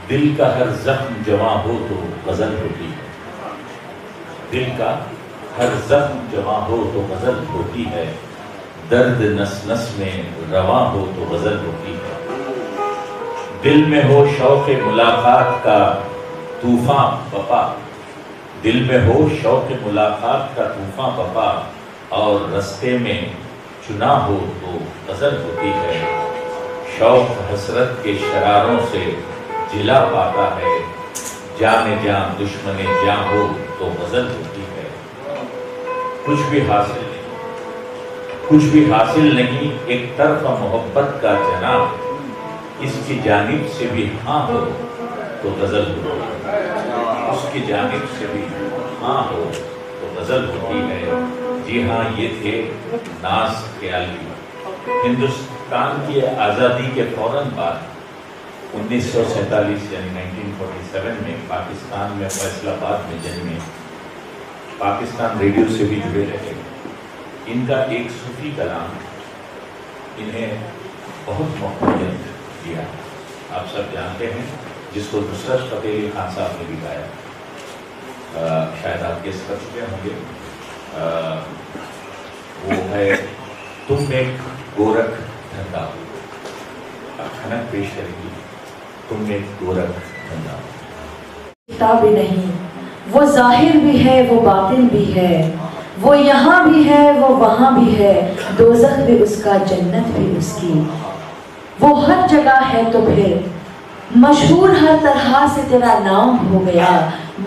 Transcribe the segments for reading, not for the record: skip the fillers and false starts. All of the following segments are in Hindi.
दिल का हर जख्म जवां हो तो गजल होती है, दिल का हर जख्म जवां हो तो गजल होती है, दर्द नस नस में रवां हो तो गजल होती है। दिल में हो शौक़ मुलाकात का तूफान बपा, दिल में हो शौक़ मुलाकात का तूफान बपा, और रस्ते में चुना हो तो गजल होती है। शौक़ हसरत के शरारों से जिला पाता है, जाने जान दुश्मने जां हो तो गजल होती है। कुछ भी हासिल नहीं एक तरफा मोहब्बत का जनाब, इसकी जानिब से भी हाँ हो तो गजल होती है, उसकी जानिब से भी हाँ हो तो गजल होती है। जी हाँ, ये थे नाज ख्याली। हिंदुस्तान की आज़ादी के फौरन बाद 1947 यानी 1947 में पाकिस्तान में फैसलाबाद में जन्मे, पाकिस्तान रेडियो से भी जुड़े रहे। इनका एक सूफी कलाम इन्हें बहुत मकबूलियत दिया, आप सब जानते हैं, जिसको नुसरत फ़तेह अली खान साहब ने भी गाया, शायद आप गेस कर चुके होंगे। वो है तुम एक गोरख धंधा, खनक पेश करेगी, तुम एक गोरख धंधा। किताब भी नहीं, वो जाहिर भी है वो बातिन भी है, वो यहाँ भी है वो वहाँ भी है, दोज़ख भी उसका जन्नत भी उसकी, वो हर जगह है तो फिर मशहूर हर तरह से तेरा नाम हो गया।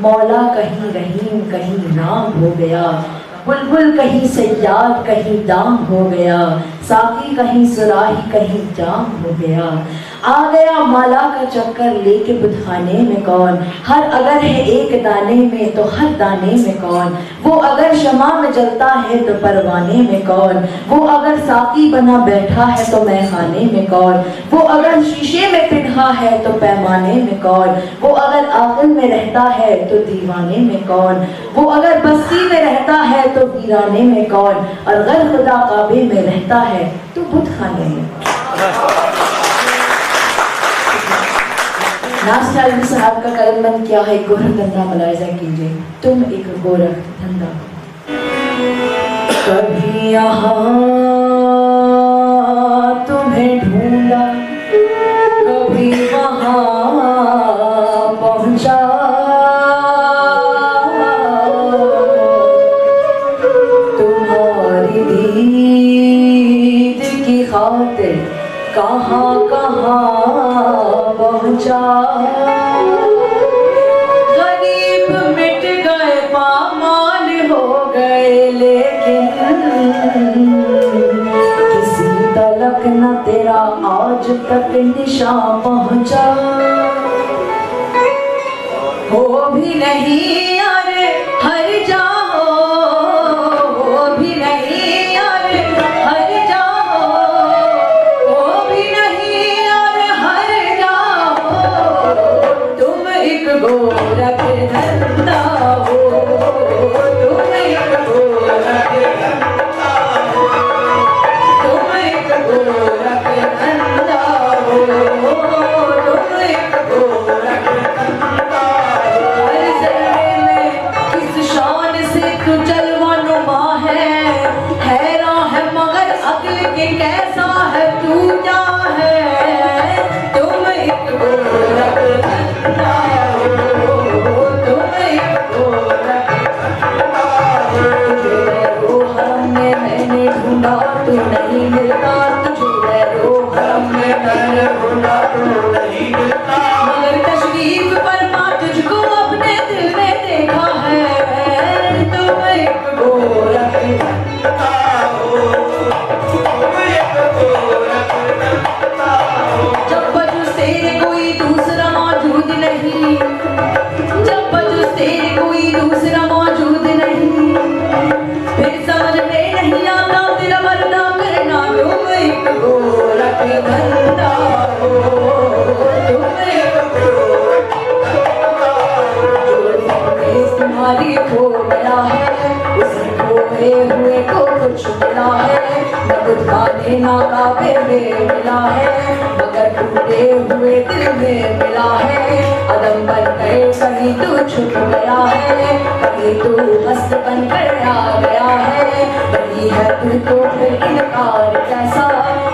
मौला कहीं रहीम कहीं राम हो गया, बुलबुल कहीं सयाद कहीं दाम हो गया, साकी कहीं सुराही कहीं जाम हो गया। आ गया माला का चक्कर लेके बुतखाने में कौन, हर अगर है एक दाने में तो हर दाने में कौन, वो अगर शमा में जलता है तो परवाने में कौन, वो अगर साकी बना बैठा है तो मैखाने में कौन, वो अगर शीशे में पिन्हा है तो पैमाने में कौन, वो अगर आंगन में रहता है तो दीवाने में कौन, वो अगर बस्ती में रहता है तो वीराने में कौन, और अगर खुदा काबे में रहता है तो बुतखाने में। नाज ख्याली साहब का कलमबंद क्या है, गोरख धंधा मुलाहिजा कीजिए, तुम एक गोरख धंधा। कभी यहाँ तुम्हें ढूंढा, कभी वहाँ पहुँचा, तुम्हारी दीद की खातिर कहाँ कहाँ पहुँचा। गरीब मिट गए पामाल हो गए, लेकिन किसी तलक न तेरा आज तक निशान पहुँचा। हो भी नहीं अरे हर जाओ, हो भी नहीं अरे हर जाओ, हो भी नहीं अरे हर जाओ, तुम एक गोरख धंधा हो, तुम एक गोरख धंधा हो, तुम एक गोरख धंधा हो, तुम एक गोरख धंधा हो। हर जर्रे में किस शान से तू जलवानुमा है, हैरान है मगर अक्ल के कैसा है तू क्या है, तुम एक गोरख धंधा हो, तुम एक गोरख धंधा हो। तुझे रोहम में मैंने ढूंढा तू नहीं मिलता, तुझे रोहम में मैंने ढूंढा तू नहीं मिलता, मगर तशरीफ पर माँ तुझको अपने दिल में देखा है, तुम एक गोरख धंधा हो, तुम एक गोरख धंधा हो। जब बजुज़ तेरे कोई दूसरा मौजूद नहीं, जब बजुज़ तेरे कोई दूसरा मौजूद नहीं, फिर समझ में नहीं आता तेरा वरना करना, तुम एक गोरख धंधा हो, तुम एक गोरख धंधा हो। तुम्हारी खो गया है, उसे खोए हुए को कुछ मिला है, न बुतखाने ना काबे में मिला है, अगर टूटे हुए दिल में मिला है, अदम बन गए कहीं तू छुप गया है, कहीं तू हस्त बन कर आ गया है, वही है तू तो फिर इनकार कैसा,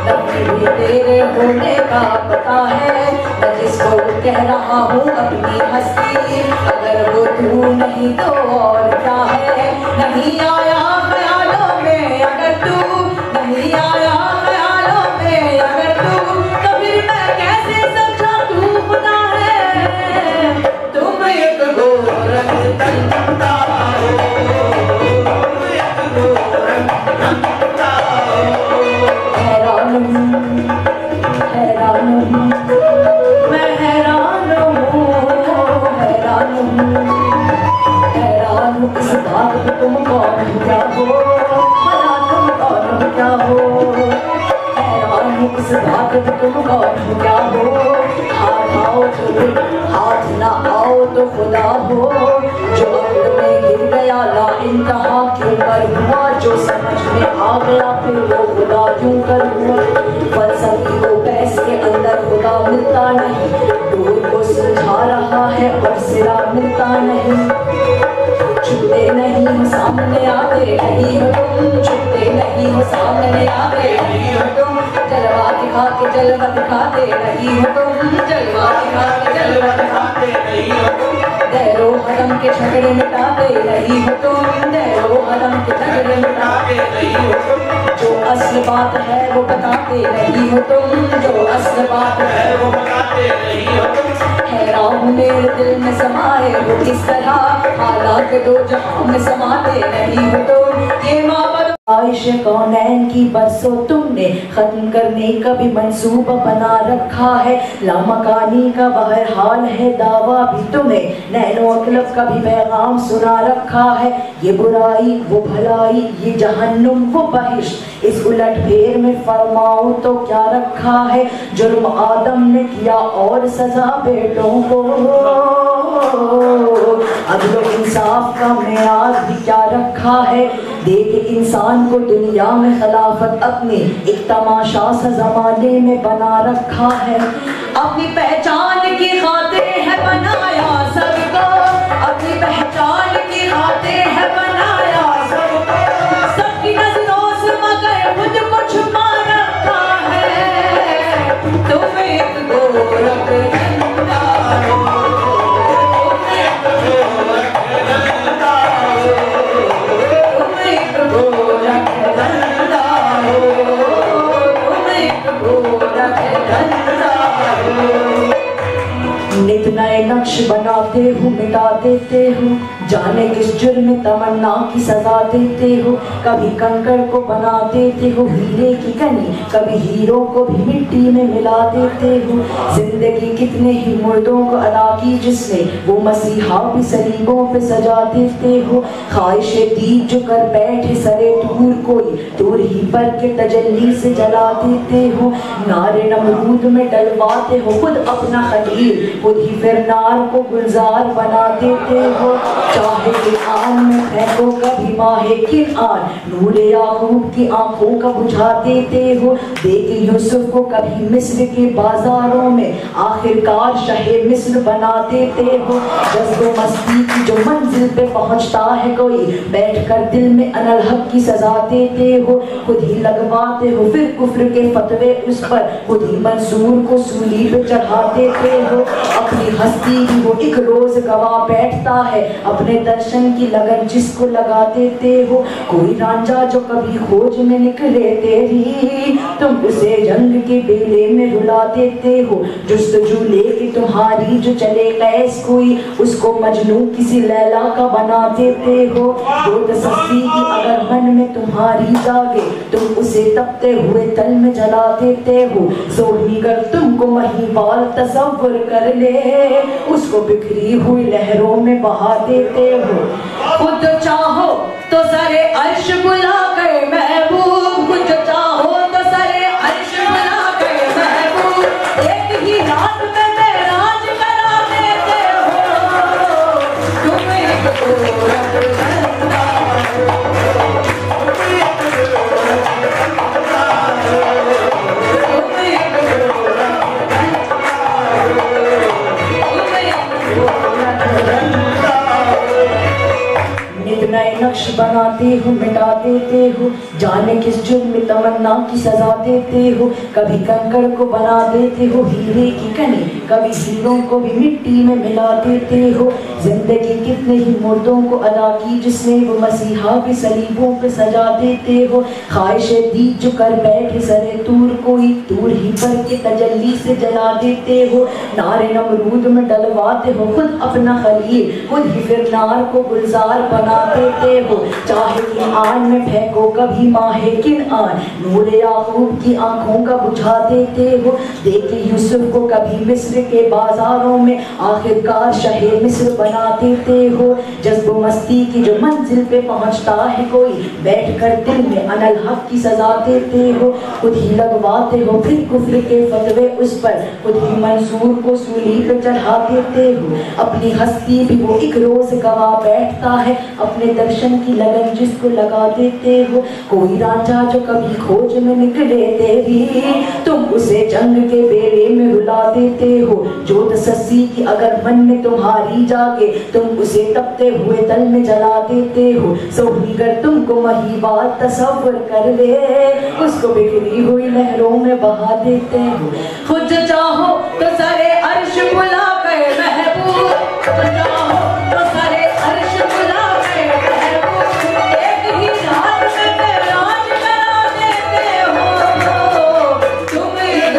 नबी भी तेरे होने का पता है, मैं जिसको कह रहा हूँ अपनी हस्ती, अगर वो तू नहीं तो और क्या है। नहीं आया ख्यालों में अगर तू, नहीं आया ख्यालों में अगर तू, तो फिर मैं कैसे समझा तू खुदा है। तुम एक गोरख बनता हो, हैरान हूँ, हैरान हूँ, मैं हैरान हूँ, हैरान हूँ, हैरान हूँ इस बात पे तुम कौन हो क्या हो, भला तुम कौन हो क्या हो, हैरान हूँ इस बात पे तुम कौन हो क्या हो। हाथ आओ तो दिल, हाथ ना आओ तो खुदा हो, जो अक्ल में गिर गया ला इंतहा क्यों कर हुआ, जो समझ में आ गया फिर वो खुदा क्यों कर हुआ। फलसफी को बहस के अंदर खुदा मिलता नहीं, डोर को सुलझा रहा है और सिरा मिलता नहीं। छुपते नहीं हो सामने आते नहीं हो तुम, छुपते नहीं हो सामने आते नहीं हो तुम, जलवा दिखा के जलवा दिखाते नहीं हो तुम, जलवा दिखा के जलवा दिखाते नहीं हो तुम, दैरो हरम के झगड़े मिटाते नहीं हो तुम, दैरो हरम के झगड़े मिटाते नहीं हो तुम, जो असल बात है वो बताते नहीं हो तुम, जो असल बात है वो बताते नहीं हो तुम। हैरान मेरे दिल में समाए हो किस तरह, हालात दो जहां में समाते नहीं हो तुम, ये माँ आइश कौनैन की बरसों तुमने खत्म करने का भी मंसूबा बना रखा है, लामकानी का बहरहाल है दावा भी तुम्हें, नैनो अकलब का भी पैगाम सुना रखा है। ये बुराई वो भलाई, ये जहन्नुम वो बहिश्त, इस उलट फेर में फरमाऊं तो क्या रखा है। जुर्म आदम ने किया और सजा बेटों को, अदल इंसाफ का मेयार भी क्या रखा है। देख इंसान को दुनिया में खिलाफत अपनी एक तमाशा सा जमाने में बना रखा है। अपनी पहचान की खातिर है बनाया सबको, अपनी पहचान की खातिर है बनाया सबको, सबकी नजरों से मगर खुद को छुपा रखा है। तुम एक गोरख बनता हो, नित नए नक्श बनाते हो मिटा देते हो, जाने किस जुर्म तमन्ना की सजा देते हो। कभी कंकड़ को बना देते हो हीरे की कनी, कभी हीरो को भी मिट्टी में मिला देते हो। जिंदगी कितने ही मुर्दों को अदा की जिसने, वो मसीहा भी सलीबों पे सजा देते हो। ख्वाहिशे दीद जो कर बैठे सरे टूर कोई, दूर ही पर के तजल्ली से जला देते हो। नारे नमरूद में डलवाते हो खुद अपना खलील, खुद ही फिर नार को गुलजार बना देते हो। चाहे कि आन में फेंको कभी माहे किनार, नूरे याकूब की आंखों का बुझा देते हो। देख यूसुफ को कभी मिस्र के बाजारों में आखिरकार शहे मिस्र बना देते हो। जज्बो मस्ती की जो मंजिल पे पहुंचता है कोई, बैठकर दिल में अनल हक की सजा देते हो। खुद ही लगवाते हो फिर कुफ्र के फतवे उस पर, खुद ही मंसूर को सूली पे चढ़ा देते हो। अपनी हस्ती भी वो एक रोज गवा बैठता है, अपने दर्शन की लगन जिसको लगा देते हो। कोई रांझा जो कभी खोज में निकले तेरी, तुम उसे जंग के बेले में रुला देते हो। जुस्तजू लेके तुम्हारी जो चले कैस कोई, उसको मजनू किसी लैला का बना देते हो। वो तसस्सी की अगर मन में तुम्हारी जागे, तुम उसे तपते हुए तल में जला देते हो। सोहीगर तुमको महीवाल तसव्वुर कर ले, उसको बिखरी हुई लहरों में बहा देते हो। खुद चाहो तो सरे अर्श बुला कर महबूब, खुद चाहो तो सरे अर्श बुला कर महबूब, एक ही रात में मेराज करा देते हो। तुम एक गोरख बनता हो, तुम एक गोरख बनाते हो मिटा देते हो, जाने किस जुर्म में तमन्ना की सजा देते हो। कभी कंकड़ को बना देते हो हीरे की कनी, कभी हीरों को भी मिट्टी में मिला देते हो। जिंदगी कितने ही मुर्दों को अदा की जिसने वो मसीहा भी सलीबों पे सजा देते हो। ख्वाहिशे दी जो कर बैठे सरे तूर, कोई तूर ही पर के तजल्ली से जला देते हो। नारे नमरूद में डलवाते हो खुद अपना खलील, खुद ही फिर नार को गुलजार बना देते हो। चाहे कि आन में फेंको कभी माहे किन आन, नूर याकूब की आंखों का बुझा देते हो। देखे यूसुफ को कभी मिस्र के बाजारों में आखिरकार शहे मिस्र बना देते हो। जज्ब मस्ती की जो मंजिल पे पहुंचता है कोई, बैठकर दिल में अनल हक की सजा देते हो। खुद ही लगवाते हो फिर कुफ्र के फतवे उस पर, खुद ही मंसूर को सूली पे चढ़ा देते हो। अपनी हस्ती भी वो एक रोज गवा बैठता है, अपने दर्शन की लगन जिसको लगा देते हो। कोई रांझा जो कभी खोज में निकले तेरी, तुम उसे जंग के बेड़े में रुला देते हो। जोत सस्सी की अगर मन में तुम्हारी जागे, तुम उसे तपते हुए तल में जला देते हो। सोहनीगर तुमको महीबात तसव्वुर कर ले, उसको बिखरी हुई लहरों में बहा देते हो। खुद चाहो तो सरे अर्श बुला कर महबूब, चाहो तो सरे अर्श बुला कर महबूब, एक ही रात में मेराज करा देते हो। तुम एक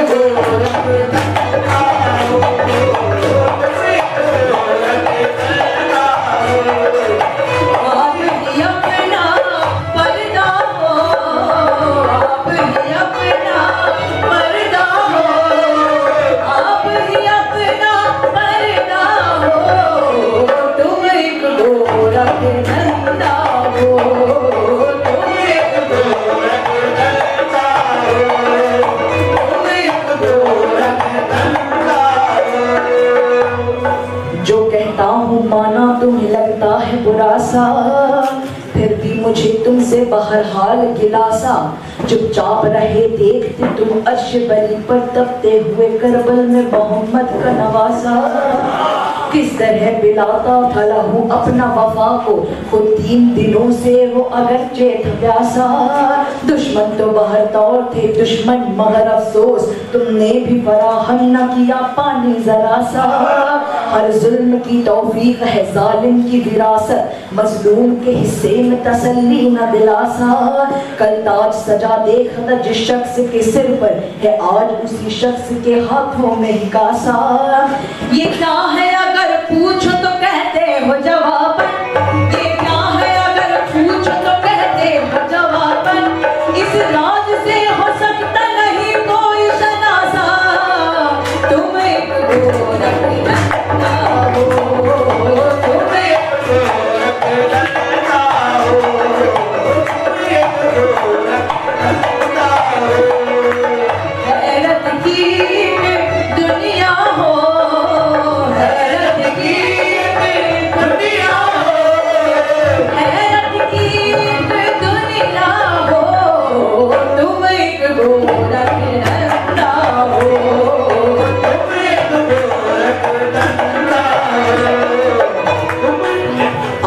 माना तुम्हें लगता है बुरा सा, फिर भी मुझे तुमसे बहरहाल गिलासा। चुपचाप रहे देखते तुम अर्श बरी पर तपते हुए करबल में मोहम्मद का नवासा। किस तरह पिलाता था लहू अपना वफा को, खुद 3 दिनों से वो अगर चेत प्यासा। दुश्मन तो बाहर तौर थे दुश्मन मगर अफसोस, तुमने भी फराहम न किया पानी जरा सा। हर जुल्म की तौफीक है जालिम की विरासत, मजलूम के हिस्से में तसल्ली न दिलासा। कल ताज सजा देखा जिस शख्स के सिर पर है, आज उसी शख्स के हाथों में ही कासा। ये क्या है अगर पूछो तो कहते हो जवाबन, ये क्या है अगर पूछो तो कहते हो जवाबन। इस राज से हो सकता नहीं कोई शनासा, तुम एक गोरख लगता हो, तुम एक गोरख लगता हो, तुम एक गोरख लगता हो। हैरत की दुनिया हो, हैरत की दुनिया हो, हैरत की दुनिया हो, तुम एक गोरख लगता हो, तुम एक गोरख लगता हो।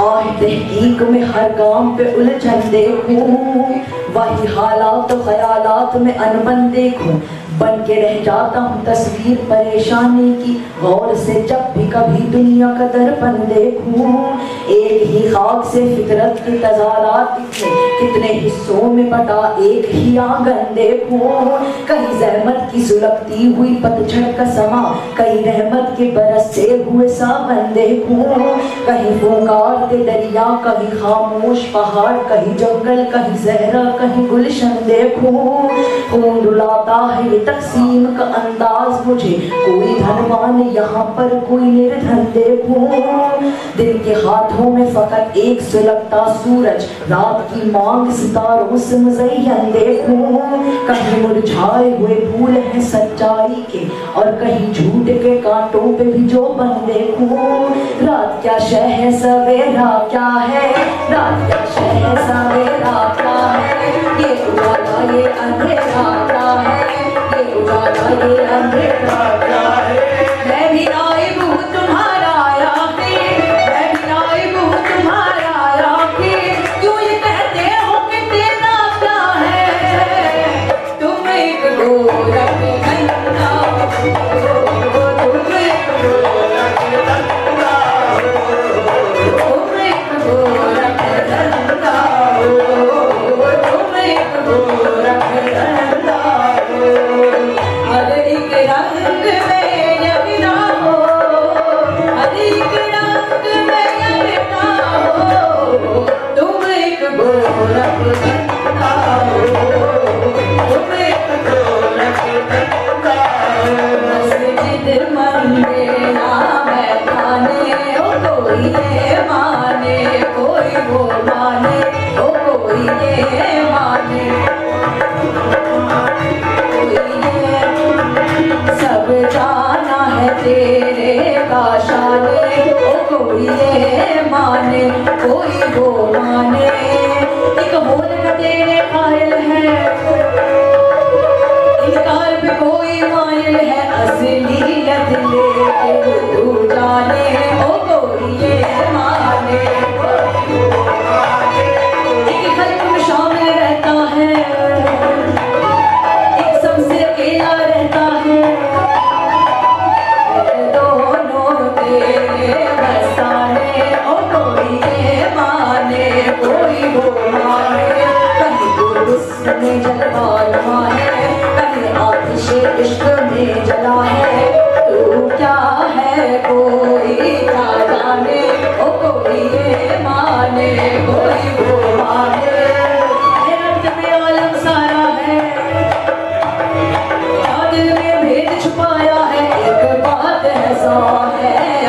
आज तहकीक में हर गांव पे उलझन देखूं, वही हालात ख्यालात में अनबन देखूं। बन के रह जाता हूँ तस्वीर परेशानी की, गौर से जब भी कभी दुनिया का दर्पण देखूं। एक ही खाक से फितरत के तजारात दिखे, कितने हिस्सों में बटा एक ही आंगन देखूं। कहीं जहमत की सुलगती हुई पतझड़ का समा, कहीं रहमत के बरसते हुए सावन देखूं। कहीं फुकारते दरिया, कहीं खामोश पहाड़, कहीं जंगल, कहीं सहरा, कहीं गुलशन देखूं। खून रुलाता है तकसीम का अंदाज मुझे, कोई धनवान यहाँ पर कोई निर्धन देखूं। दिन के हाथों में फकत एक सुलगता सूरज, रात की मांग सितारों से मुज़य्यन देखूं। कहीं मुरझाए हुए फूल हैं सच्चाई के, और कहीं झूठ के कांटों पे भी जो बन देखूं। रात क्या शह है सवेरा क्या है, रात क्या शह है सवेरा क्या है। ये उजाला ये अंधेरा क्या है, ये उजाला ये अंधेरा क्या है। मैं भी नाइब हूँ तुम्हारा याक़ीन, मैं भी नाइब हूँ तुम्हारा याक़ीन। क्यों ये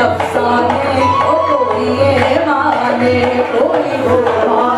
अफसाने ओ कोई ये माने कोई वो माने।